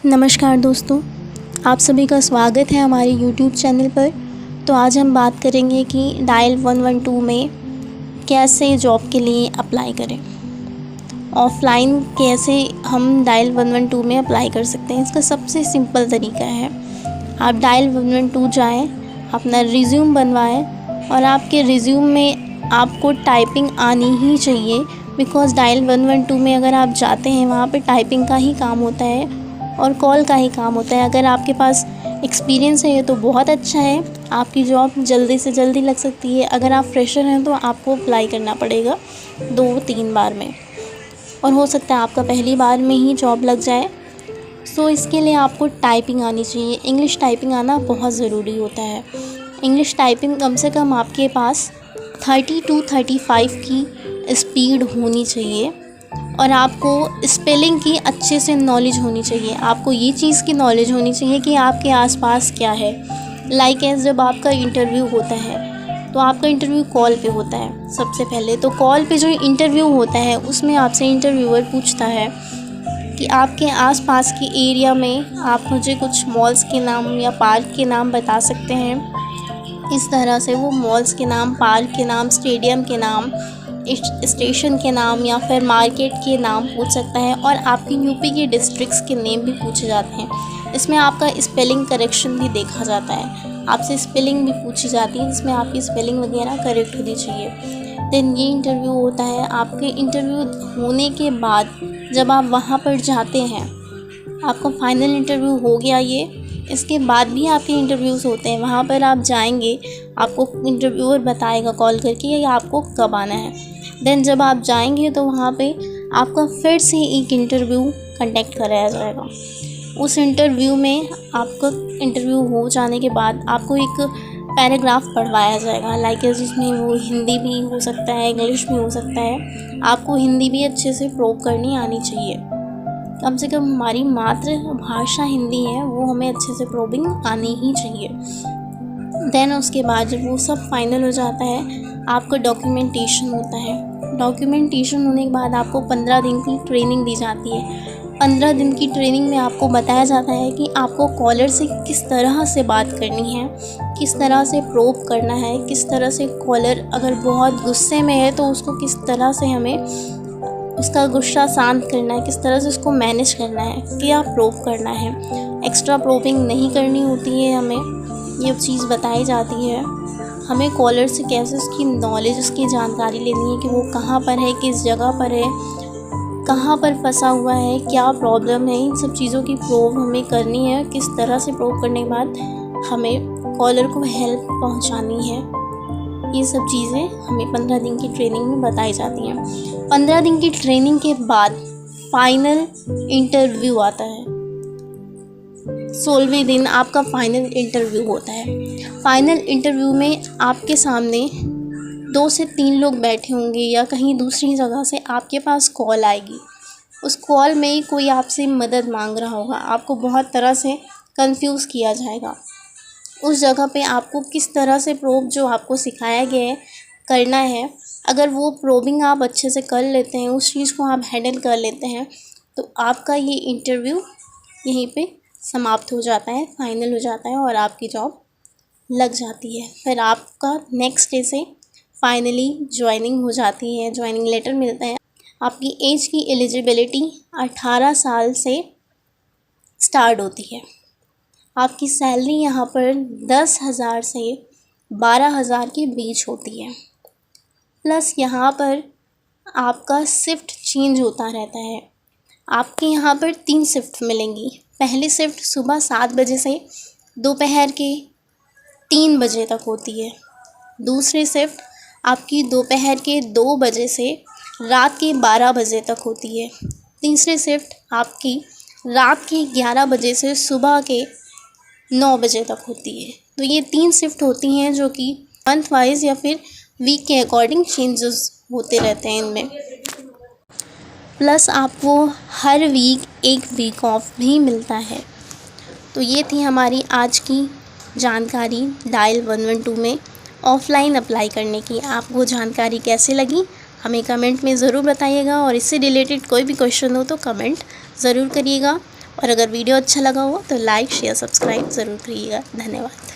नमस्कार दोस्तों, आप सभी का स्वागत है हमारे YouTube चैनल पर। तो आज हम बात करेंगे कि डायल 112 में कैसे जॉब के लिए अप्लाई करें। ऑफ़लाइन कैसे हम डायल 112 में अप्लाई कर सकते हैं, इसका सबसे सिंपल तरीका है, आप डायल 112 जाएँ, अपना रिज़्यूम बनवाएँ और आपके रिज़्यूम में आपको टाइपिंग आनी ही चाहिए। बिकॉज़ डायल 112 में अगर आप जाते हैं वहाँ पे टाइपिंग का ही काम होता है और कॉल का ही काम होता है। अगर आपके पास एक्सपीरियंस है तो बहुत अच्छा है, आपकी जॉब जल्दी से जल्दी लग सकती है। अगर आप फ्रेशर हैं तो आपको अप्लाई करना पड़ेगा 2-3 बार में, और हो सकता है आपका पहली बार में ही जॉब लग जाए। सो इसके लिए आपको टाइपिंग आनी चाहिए। इंग्लिश टाइपिंग आना बहुत ज़रूरी होता है। इंग्लिश टाइपिंग कम से कम आपके पास 30 to 35 की स्पीड होनी चाहिए और आपको स्पेलिंग की अच्छे से नॉलेज होनी चाहिए। आपको ये चीज़ की नॉलेज होनी चाहिए कि आपके आसपास क्या है। लाइक जब आपका इंटरव्यू होता है तो आपका इंटरव्यू कॉल पे होता है। सबसे पहले तो कॉल पे जो इंटरव्यू होता है उसमें आपसे इंटरव्यूअर पूछता है कि आपके आसपास के एरिया में आप मुझे कुछ मॉल्स के नाम या पार्क के नाम बता सकते हैं। इस तरह से वो मॉल्स के नाम, पार्क के नाम, स्टेडियम के नाम, स्टेशन के नाम या फिर मार्केट के नाम पूछ सकता है। और आपकी यूपी के डिस्ट्रिक्ट्स के नेम भी पूछे जाते हैं। इसमें आपका स्पेलिंग करेक्शन भी देखा जाता है। आपसे स्पेलिंग भी पूछी जाती है जिसमें आपकी स्पेलिंग वगैरह करेक्ट होनी चाहिए। देन ये इंटरव्यू होता है। आपके इंटरव्यू होने के बाद जब आप वहाँ पर जाते हैं, आपका फाइनल इंटरव्यू हो गया ये, इसके बाद भी आपके इंटरव्यूज़ होते हैं। वहाँ पर आप जाएंगे, आपको इंटरव्यूअर बताएगा कॉल करके कि आपको कब आना है। देन जब आप जाएंगे तो वहाँ पे आपका फिर से एक इंटरव्यू कंडक्ट कराया जाएगा। उस इंटरव्यू में आपका इंटरव्यू हो जाने के बाद आपको एक पैराग्राफ पढ़वाया जाएगा। लाइक जिसमें वो हिंदी भी हो सकता है, इंग्लिश भी हो सकता है। आपको हिंदी भी अच्छे से प्रोव करनी आनी चाहिए। कम से कम हमारी मातृभाषा हिंदी है, वो हमें अच्छे से प्रोविंग आनी ही चाहिए। देन उसके बाद जब वो सब फाइनल हो जाता है, आपका डॉक्यूमेंटेशन होता है। डॉक्यूमेंटेशन होने के बाद आपको 15 दिन की ट्रेनिंग दी जाती है। 15 दिन की ट्रेनिंग में आपको बताया जाता है कि आपको कॉलर से किस तरह से बात करनी है, किस तरह से प्रोब करना है, किस तरह से कॉलर अगर बहुत गुस्से में है तो उसको किस तरह से हमें उसका गुस्सा शांत करना है, किस तरह से उसको मैनेज करना है, क्या प्रोब करना है। एक्स्ट्रा प्रोबिंग नहीं करनी होती है, हमें ये चीज़ बताई जाती है। हमें कॉलर से कैसे उसकी नॉलेज, उसकी जानकारी लेनी है कि वो कहाँ पर है, किस जगह पर है, कहाँ पर फंसा हुआ है, क्या प्रॉब्लम है। इन सब चीज़ों की प्रोब हमें करनी है। किस तरह से प्रोब करने के बाद हमें कॉलर को हेल्प पहुँचानी है, ये सब चीज़ें हमें 15 दिन की ट्रेनिंग में बताई जाती हैं। 15 दिन की ट्रेनिंग के बाद फाइनल इंटरव्यू आता है। 16वें दिन आपका फाइनल इंटरव्यू होता है। फाइनल इंटरव्यू में आपके सामने 2 से 3 लोग बैठे होंगे या कहीं दूसरी जगह से आपके पास कॉल आएगी। उस कॉल में कोई आपसे मदद मांग रहा होगा, आपको बहुत तरह से कंफ्यूज किया जाएगा। उस जगह पे आपको किस तरह से प्रोब जो आपको सिखाया गया है करना है, अगर वो प्रोबिंग आप अच्छे से कर लेते हैं, उस चीज़ को आप हैंडल कर लेते हैं, तो आपका ये इंटरव्यू यहीं पे समाप्त हो जाता है, फाइनल हो जाता है और आपकी जॉब लग जाती है। फिर आपका नेक्स्ट डे से फाइनली ज्वाइनिंग हो जाती है, ज्वाइनिंग लेटर मिलता है। आपकी एज की एलिजिबिलिटी 18 साल से स्टार्ट होती है। आपकी सैलरी यहाँ पर 10,000 से 12,000 के बीच होती है। प्लस यहाँ पर आपका शिफ्ट चेंज होता रहता है। आपके यहाँ पर 3 शिफ्ट मिलेंगी। पहली शिफ्ट सुबह 7 बजे से दोपहर के 3 बजे तक होती है। दूसरी शिफ्ट आपकी दोपहर के 2 बजे से रात के 12 बजे तक होती है। तीसरी शिफ्ट आपकी रात के 11 बजे से सुबह के 9 बजे तक होती है। तो ये 3 शिफ्ट होती हैं जो कि मंथ वाइज या फिर वीक के अकॉर्डिंग चेंजेस होते रहते हैं इनमें। प्लस आपको हर वीक एक वीक ऑफ भी मिलता है। तो ये थी हमारी आज की जानकारी डायल 112 में ऑफ़लाइन अप्लाई करने की। आपको जानकारी कैसे लगी हमें कमेंट में ज़रूर बताइएगा, और इससे रिलेटेड कोई भी क्वेश्चन हो तो कमेंट ज़रूर करिएगा। और अगर वीडियो अच्छा लगा हो तो लाइक शेयर सब्सक्राइब ज़रूर करिएगा। धन्यवाद।